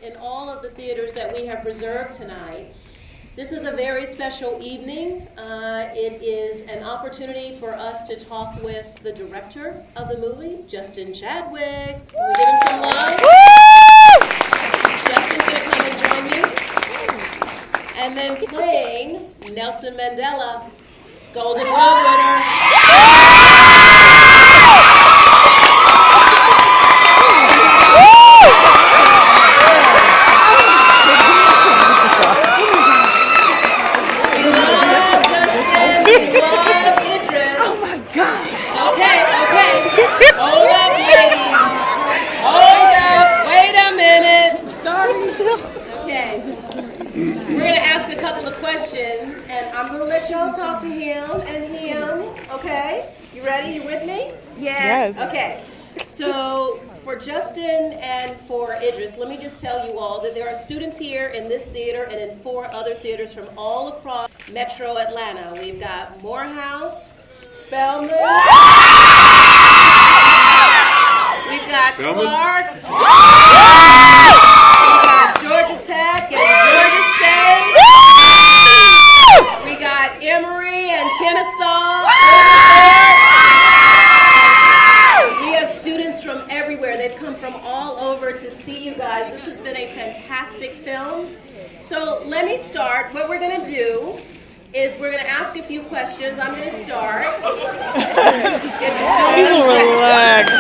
In all of the theaters that we have reserved tonight. This is a very special evening. It is an opportunity for us to talk with the director of the movie, Justin Chadwick. Can we give him some love? Justin's going to come and join me. And then playing Nelson Mandela, Golden Globe winner. Questions, and I'm going to let y'all talk to him and him, okay? You ready? You with me? Yes. Okay, so for Justin and for Idris, let me just tell you all that there are students here in this theater and in 4 other theaters from all across Metro Atlanta. We've got Morehouse, Spelman, we've got Clark, we've got Georgia Tech and Georgia State. We got Emory and Kennesaw. We have students from everywhere. They've come from all over to see you guys. This has been a fantastic film. So let me start. What we're going to do is we're going to ask a few questions. I'm going to start. Just don't relax.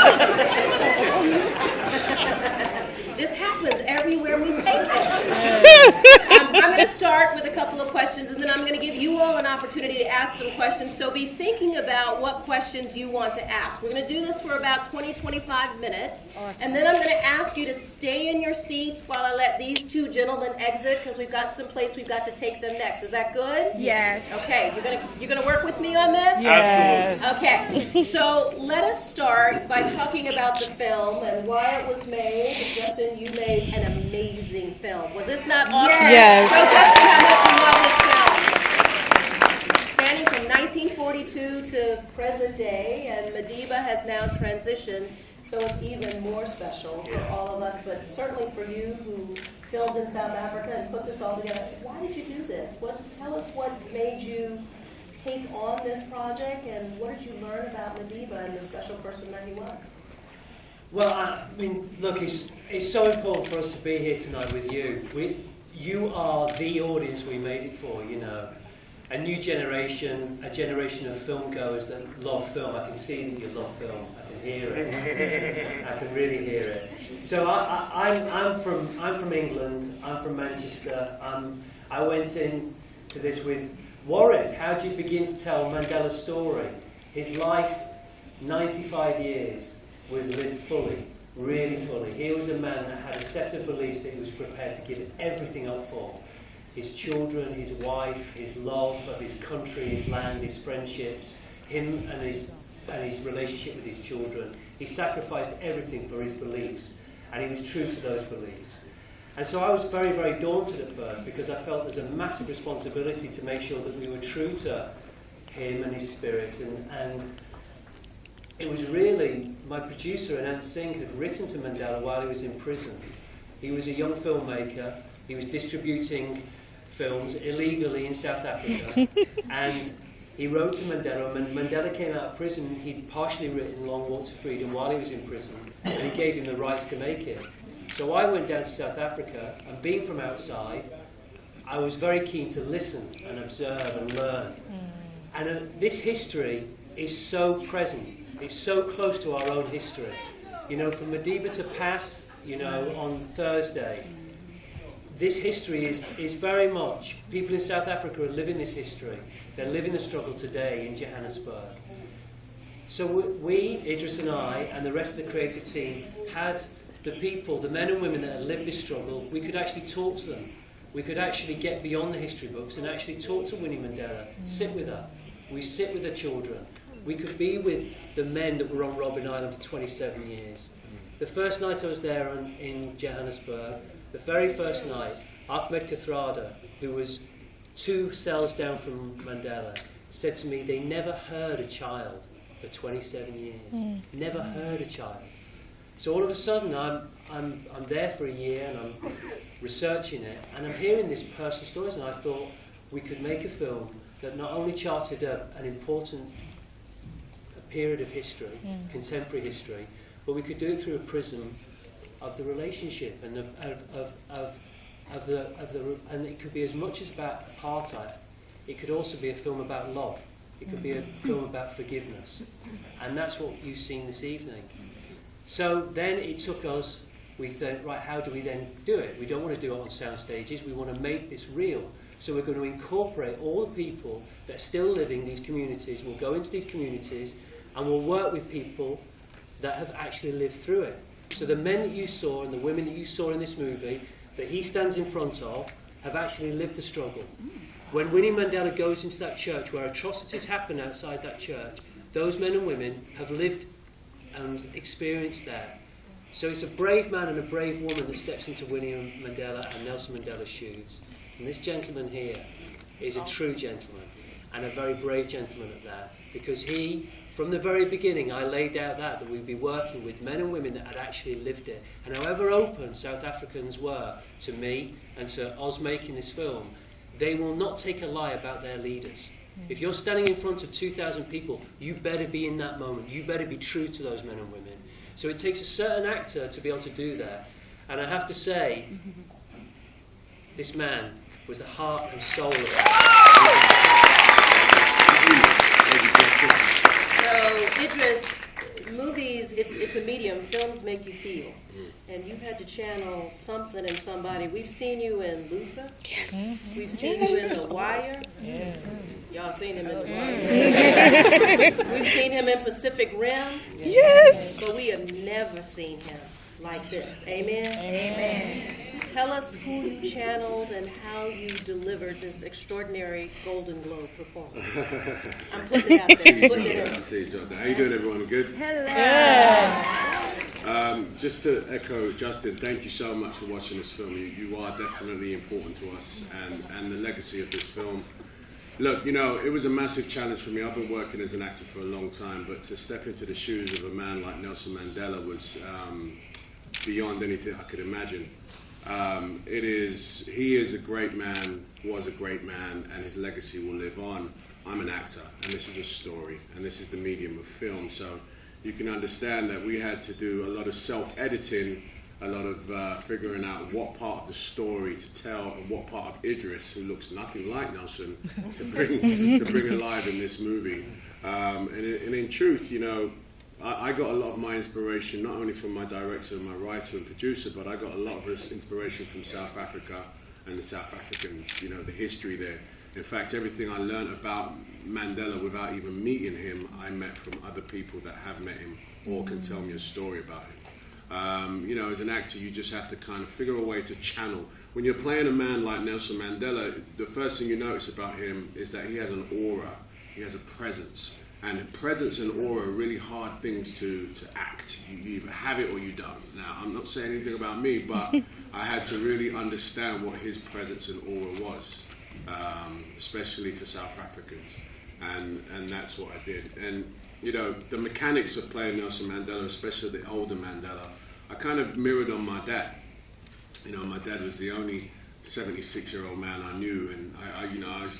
This happens everywhere we take it. I'm going to start with a couple of questions, and then I'm going to give you all an opportunity to ask some questions. So be thinking about what questions you want to ask. We're going to do this for about 20-25 minutes, and then I'm going to ask you to stay in your seats while I let these 2 gentlemen exit, because we've got some place we've got to take them next. Is that good? Yes. Okay. You're going to work with me on this? Yes. Absolutely. Okay. So let us start by talking about the film and why it was made. Justin, you made an amazing film. Was this not awesome? Yes. Show Justin how much you love this film. Spanning from 1942 to present day, and Madiba has now transitioned, so it's even more special for all of us, but certainly for you who filmed in South Africa and put this all together. Why did you do this? Tell us what made you take on this project, and what did you learn about Madiba and the special person that he was? Well, I mean, look, it's so important for us to be here tonight with you. You are the audience we made it for, you know. A new generation, a generation of film goers that love film. I can see that you love film. I can hear it. I can really hear it. So I'm from England. I'm from Manchester. I went into this with worried. How do you begin to tell Mandela's story? His life, 95 years, was lived fully, really fully. He was a man that had a set of beliefs that he was prepared to give everything up for. His children, his wife, his love of his country, his land, his friendships, him and his relationship with his children. He sacrificed everything for his beliefs, and he was true to those beliefs. And so I was very, very daunted at first, because I felt there's a massive responsibility to make sure that we were true to him and his spirit. And it was really, my producer, Anand Singh, had written to Mandela while he was in prison. He was a young filmmaker. He was distributing films illegally in South Africa. And he wrote to Mandela, and when Mandela came out of prison, he'd partially written Long Walk to Freedom while he was in prison, and he gave him the rights to make it. So I went down to South Africa, and being from outside, I was very keen to listen and observe and learn. And this history is so present. It's so close to our own history. You know, for Madiba to pass, you know, on Thursday, this history is very much, people in South Africa are living this history. They're living the struggle today in Johannesburg. So we, Idris and I, and the rest of the creative team, had the people, the men and women that had lived this struggle, we could actually talk to them. We could actually get beyond the history books and actually talk to Winnie Mandela, sit with her. We sit with the children. We could be with the men that were on Robben Island for 27 years. The first night I was there in Johannesburg, the very first night, Ahmed Kathrada, who was 2 cells down from Mandela, said to me they never heard a child for 27 years. Never heard a child. So all of a sudden, I'm there for a year and I'm researching it, and I'm hearing these personal stories, and I thought we could make a film that not only charted an important period of history, contemporary history, but we could do it through a prism of the relationship and and it could be as much as about apartheid. It could also be a film about love. It could be a film about forgiveness, and that's what you've seen this evening. So then it took us. We thought, right, how do we then do it? We don't want to do it on sound stages. We want to make this real. So we're going to incorporate all the people that are still living these communities. We'll go into these communities and we'll work with people that have actually lived through it. So the men that you saw and the women that you saw in this movie that he stands in front of have actually lived the struggle. When Winnie Mandela goes into that church where atrocities happen outside that church, those men and women have lived and experienced that. So it's a brave man and a brave woman that steps into Winnie Mandela and Nelson Mandela's shoes. And this gentleman here is a true gentleman, and a very brave gentleman at that, because he, from the very beginning, I laid out that we'd be working with men and women that had actually lived it. And however open South Africans were to me and to us making this film, they will not take a lie about their leaders. If you're standing in front of 2,000 people, you better be in that moment. You better be true to those men and women. So it takes a certain actor to be able to do that. And I have to say, this man was the heart and soul of it. So, Idris, movies, it's a medium. Films make you feel. And you had to channel something in somebody. We've seen you in Luther. Yes. We've seen you in The Wire. Yeah. Y'all seen him in The Wire. We've seen him in Pacific Rim. Yes. But we have never seen him like this. Amen? Amen. Tell us who you channeled and how you delivered this extraordinary Golden Globe performance. I'm putting it out there. I see you, Jordan. How you doing, everyone? Good? Hello. Just to echo Justin, thank you so much for watching this film. You are definitely important to us, and the legacy of this film. Look, you know, it was a massive challenge for me. I've been working as an actor for a long time, but to step into the shoes of a man like Nelson Mandela was beyond anything I could imagine. He is a great man, was a great man, and his legacy will live on. I'm an actor, and this is a story, and this is the medium of film, so you can understand that we had to do a lot of self-editing, a lot of figuring out what part of the story to tell and what part of Idris, who looks nothing like Nelson, to bring alive in this movie. And in truth, you know, I got a lot of my inspiration not only from my director and my writer and producer, but I got a lot of inspiration from South Africa and the South Africans, you know, the history there. In fact, everything I learned about Mandela without even meeting him, I met from other people that have met him or can tell me a story about him. You know, as an actor, you just have to kind of figure a way to channel. When you're playing a man like Nelson Mandela, the first thing you notice about him is that he has an aura, he has a presence. And presence and aura are really hard things to act. You either have it or you don't. Now, I'm not saying anything about me, but I had to really understand what his presence and aura was, especially to South Africans. And that's what I did. And, you know, the mechanics of playing Nelson Mandela, especially the older Mandela, I kind of mirrored on my dad. You know, my dad was the only 76-year-old man I knew, and I used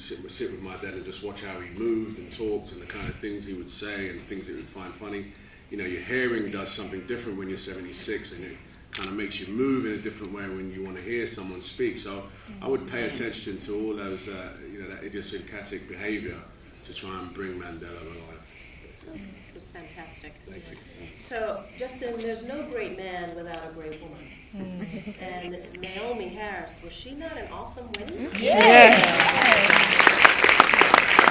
to sit with my dad and just watch how he moved and talked and the kind of things he would say and things that he would find funny. You know, your hearing does something different when you're 76, and it kind of makes you move in a different way when you want to hear someone speak. So I would pay attention to all those, you know, that idiosyncratic behavior to try and bring Mandela alive. It was fantastic. Thank you. So, Justin, there's no great man without a great woman. And Naomi Harris, was she not an awesome Winnie? Yes.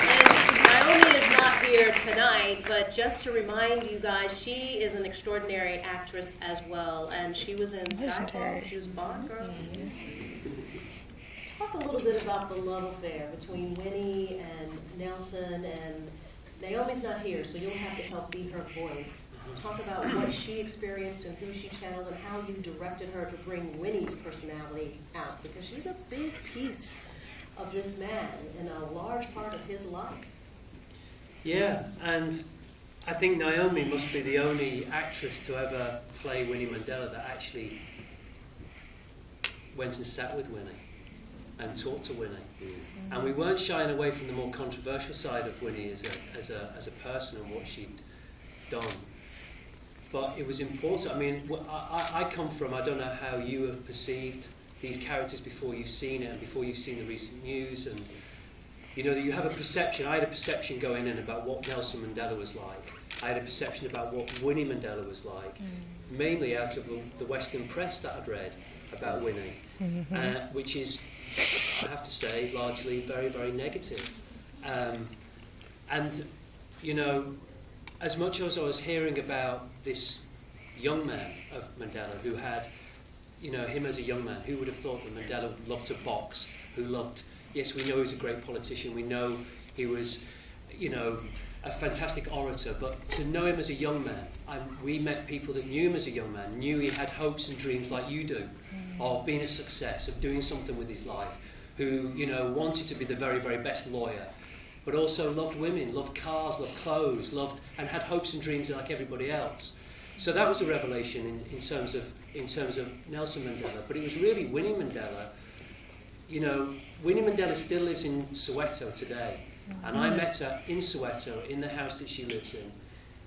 And Naomi is not here tonight, but just to remind you guys, she is an extraordinary actress as well, and she was in Skyfall. She was Bond girl. Talk a little bit about the love affair between Winnie and Nelson, and Naomi's not here, so you'll have to help be her voice. Talk about what she experienced and who she channeled and how you directed her to bring Winnie's personality out, because she's a big piece of this man and a large part of his life. Yeah, and I think Naomi must be the only actress to ever play Winnie Mandela that actually went and sat with Winnie and talked to Winnie. And we weren't shying away from the more controversial side of Winnie as a person and what she'd done. But it was important. I mean, I come from, I don't know how you have perceived these characters before you've seen it and before you've seen the recent news, and you know that you have a perception. I had a perception going in about what Nelson Mandela was like. I had a perception about what Winnie Mandela was like, mainly out of the Western press that I'd read about Winnie, which is, I have to say, largely very, very negative. And, you know, as much as I was hearing about this young man of Mandela who had, you know, him as a young man, who would have thought that Mandela loved to box, who loved, yes, we know he was a great politician, we know he was, you know, a fantastic orator, but to know him as a young man, we met people that knew him as a young man, knew he had hopes and dreams like you do, of being a success, of doing something with his life, who, you know, wanted to be the very, very best lawyer, but also loved women, loved cars, loved clothes, and had hopes and dreams like everybody else. So that was a revelation in terms of Nelson Mandela. But it was really Winnie Mandela. You know, Winnie Mandela still lives in Soweto today, and I met her in Soweto in the house that she lives in,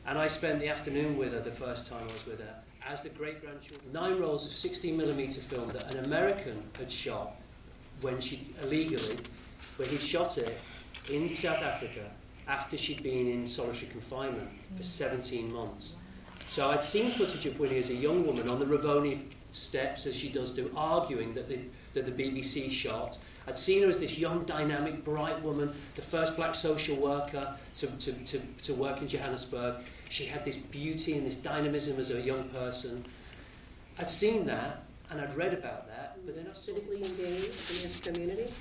and I spent the afternoon with her the first time I was with her as the great-grandchildren. 9 rolls of 16mm film that an American had shot when he shot it in South Africa after she'd been in solitary confinement for 17 months. So I'd seen footage of Winnie as a young woman on the Ravoni steps, as she does do, arguing that the BBC shot. I'd seen her as this young, dynamic, bright woman, the first black social worker to work in Johannesburg. She had this beauty and this dynamism as a young person. I'd seen that, and I'd read about that, but then Civically engaged in his community,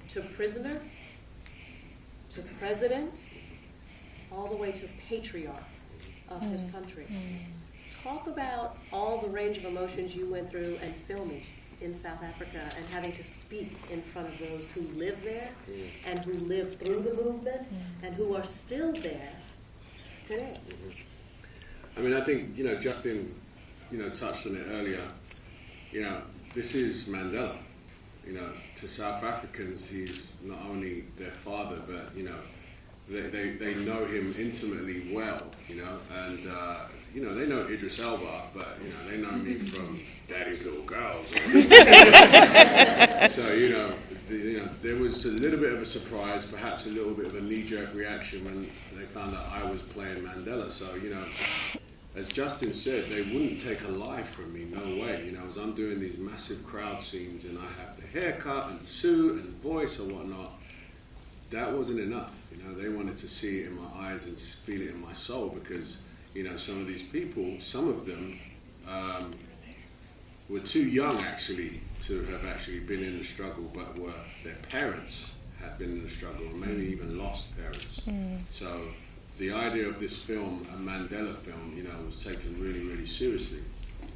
to prisoner, to president, all the way to patriarch of his country. Talk about all the range of emotions you went through and filming in South Africa and having to speak in front of those who live there and who lived through the movement and who are still there today. I mean, I think, you know, Justin, you know, touched on it earlier. You know, this is Mandela. You know, to South Africans, he's not only their father, but, you know, they know him intimately well, you know, and, you know, they know Idris Elba, but, you know, they know me from Daddy's Little Girls. So, you know, there was a little bit of a surprise, perhaps a little bit of a knee-jerk reaction when they found out I was playing Mandela. So, you know, as Justin said, they wouldn't take a life from me, no way. You know, as I'm doing these massive crowd scenes and I have the haircut and suit and voice or whatnot, that wasn't enough. You know, they wanted to see it in my eyes and feel it in my soul because, you know, some of these people, some of them were too young actually to have actually been in the struggle, but their parents had been in the struggle and maybe even lost parents. So the idea of this film, a Mandela film, you know, was taken really, really seriously.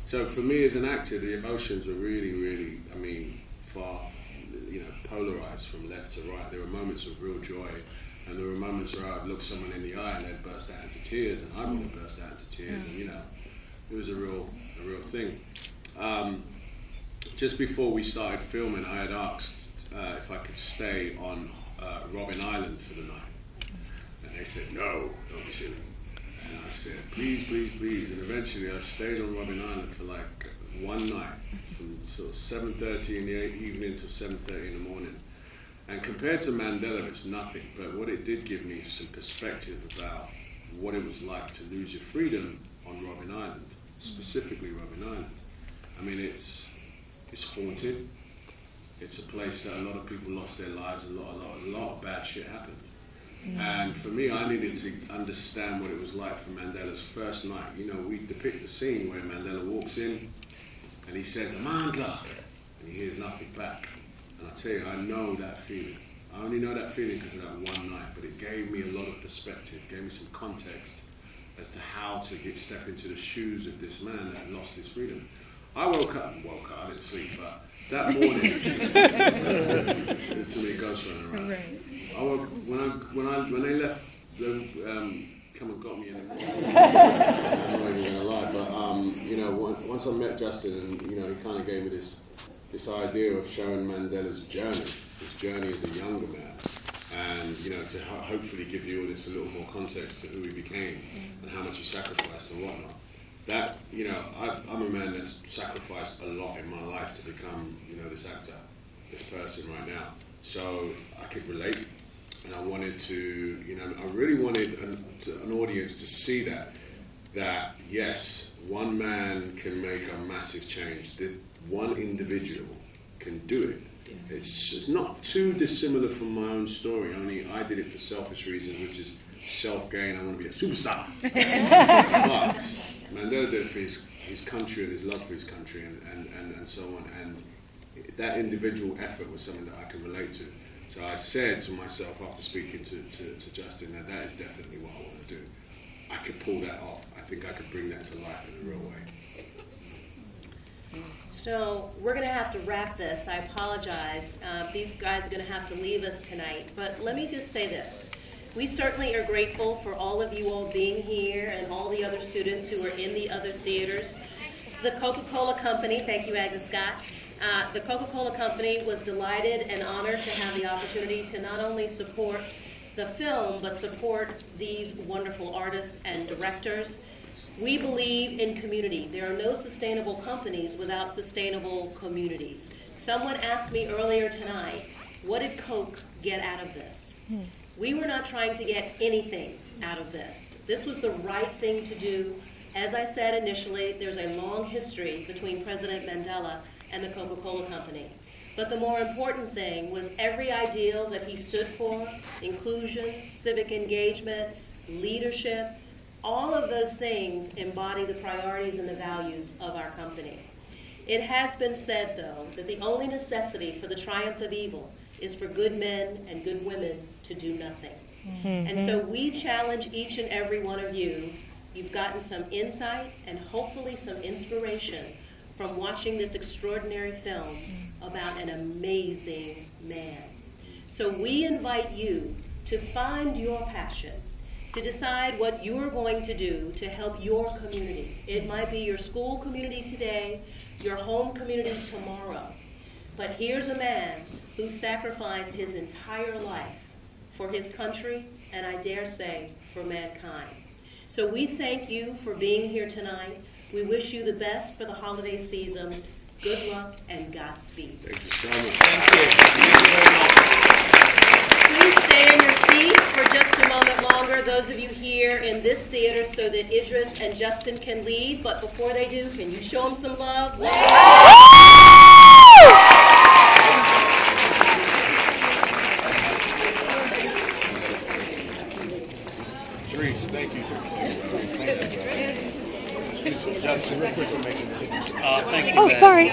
So for me as an actor, the emotions are really, really, I mean, far, you know, polarized from left to right. There were moments of real joy, and there were moments where I'd look someone in the eye and they'd burst out into tears, and I would have burst out into tears, and, you know, it was a real thing. Just before we started filming, I had asked if I could stay on Robben Island for the night. And they said, no, don't be silly. And I said, please, please, please. And eventually I stayed on Robben Island for like one night, from sort of 7:30 in the evening to 7:30 in the morning. And compared to Mandela, it's nothing. But what it did give me some perspective about what it was like to lose your freedom on Robben Island, specifically Robben Island. I mean, it's haunted. It's a place that a lot of people lost their lives, a lot of bad shit happened. And for me, I needed to understand what it was like for Mandela's first night. You know, we depict the scene where Mandela walks in and he says, Amandla, and he hears nothing back. And I tell you, I know that feeling. I only know that feeling because of that one night, but it gave me a lot of perspective, gave me some context as to how to step into the shoes of this man that lost his freedom. I woke up, I didn't sleep, but that morning, there's too many ghosts running around. Right. I woke, when they left the come and got me anymore. I'm not even going to lie, but you know, once I met Justin, and you know, he kind of gave me this idea of showing Mandela's journey as a younger man, and you know, to hopefully give the audience a little more context to who he became and how much he sacrificed and whatnot. That, you know, I'm a man that's sacrificed a lot in my life to become, you know, this actor, this person right now. So I could relate, and I wanted to, you know, I really wanted an audience to see that yes, one man can make a massive change. That one individual can do it. It's not too dissimilar from my own story, only I did it for selfish reasons, which is self-gain. I want to be a superstar. But Mandela did it for his country and his love for his country and so on. And that individual effort was something that I can relate to. So I said to myself after speaking to Justin that is definitely what I want to do. I could pull that off. I think I could bring that to life in a real way. So we're going to have to wrap this. I apologize. These guys are going to have to leave us tonight. But let me just say this. We certainly are grateful for all of you all being here and all the other students who are in the other theaters. The Coca-Cola Company, thank you, Agnes Scott. The Coca-Cola Company was delighted and honored to have the opportunity to not only support the film, but support these wonderful artists and directors. We believe in community. There are no sustainable companies without sustainable communities. Someone asked me earlier tonight, what did Coke get out of this? We were not trying to get anything out of this. This was the right thing to do. As I said initially, there's a long history between President Mandela and the Coca-Cola Company. But the more important thing was every ideal that he stood for, inclusion, civic engagement, leadership, all of those things embody the priorities and the values of our company. It has been said, though, that the only necessity for the triumph of evil is for good men and good women to do nothing. And so we challenge each and every one of you. You've gotten some insight and hopefully some inspiration from watching this extraordinary film about an amazing man. So we invite you to find your passion, to decide what you're going to do to help your community. It might be your school community today, your home community tomorrow. But here's a man who sacrificed his entire life for his country, and I dare say, for mankind. So we thank you for being here tonight. We wish you the best for the holiday season. Good luck and Godspeed. Thank you so much. Please stay in your seats for just a moment longer, those of you here in this theater, so that Idris and Justin can leave. But before they do, can you show them some love? Idris, thank you. Justin, real quick for making this. Thank you. Oh, sorry.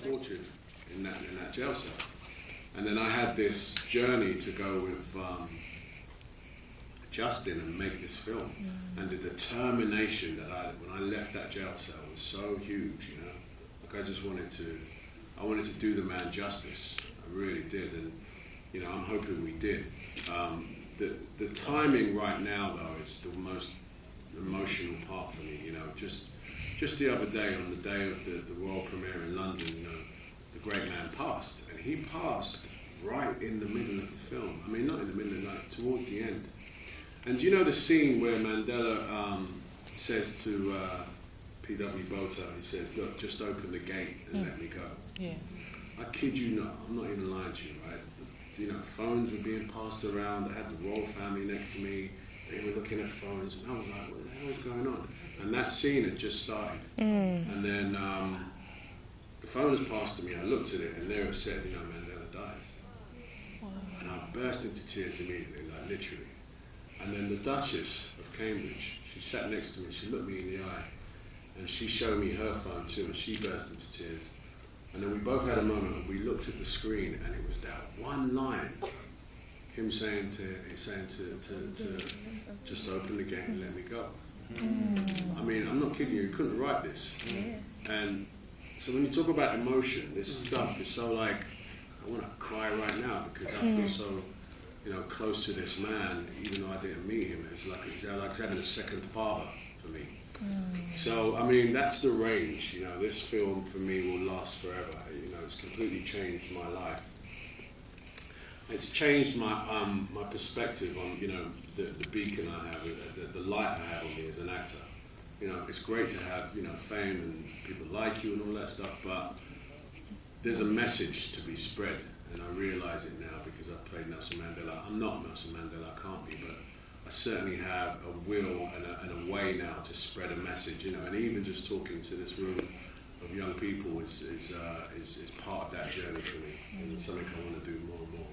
Fortune in that jail cell, and then I had this journey to go with Justin and make this film, and the determination that when I left that jail cell was so huge, you know. Like I just wanted to do the man justice. I really did, and you know, I'm hoping we did. The timing right now, though, is the most emotional part for me. You know, just the other day, on the day of the world premiere in London, you know, the great man passed, and he passed right in the middle of the film. I mean, not in the middle, like towards the end. And you know the scene where Mandela says to P.W. Botha, he says, "Look, just open the gate and let me go." Yeah. I kid you not, I'm not even lying to you, right? You know, phones were being passed around. I had the royal family next to me. They were looking at phones, and I was like, what the hell is going on? And that scene had just started. And then the phone was passed to me. I looked at it, and there it said, you know, Mandela dies. Wow. And I burst into tears immediately, like literally. And then the Duchess of Cambridge, she sat next to me. She looked me in the eye, and she showed me her phone too, and she burst into tears. And then we both had a moment, and we looked at the screen, and it was that one line, him saying to just open the gate and let me go. I mean, I'm not kidding you. He couldn't write this, and So when you talk about emotion, this stuff is so like, I want to cry right now because I feel so, you know, close to this man, even though I didn't meet him. It's like having a second father for me. So, I mean, that's the range. You know, this film for me will last forever. You know, it's completely changed my life. It's changed my my perspective on, you know, the beacon I have, the light I have on me as an actor. You know, it's great to have, you know, fame and people like you and all that stuff, but there's a message to be spread, and I realise it now because I've played Nelson Mandela. I'm not Nelson Mandela, I can't be, but I certainly have a will and a way now to spread a message, you know, and even just talking to this room of young people is part of that journey for me, and it's something I want to do more and more.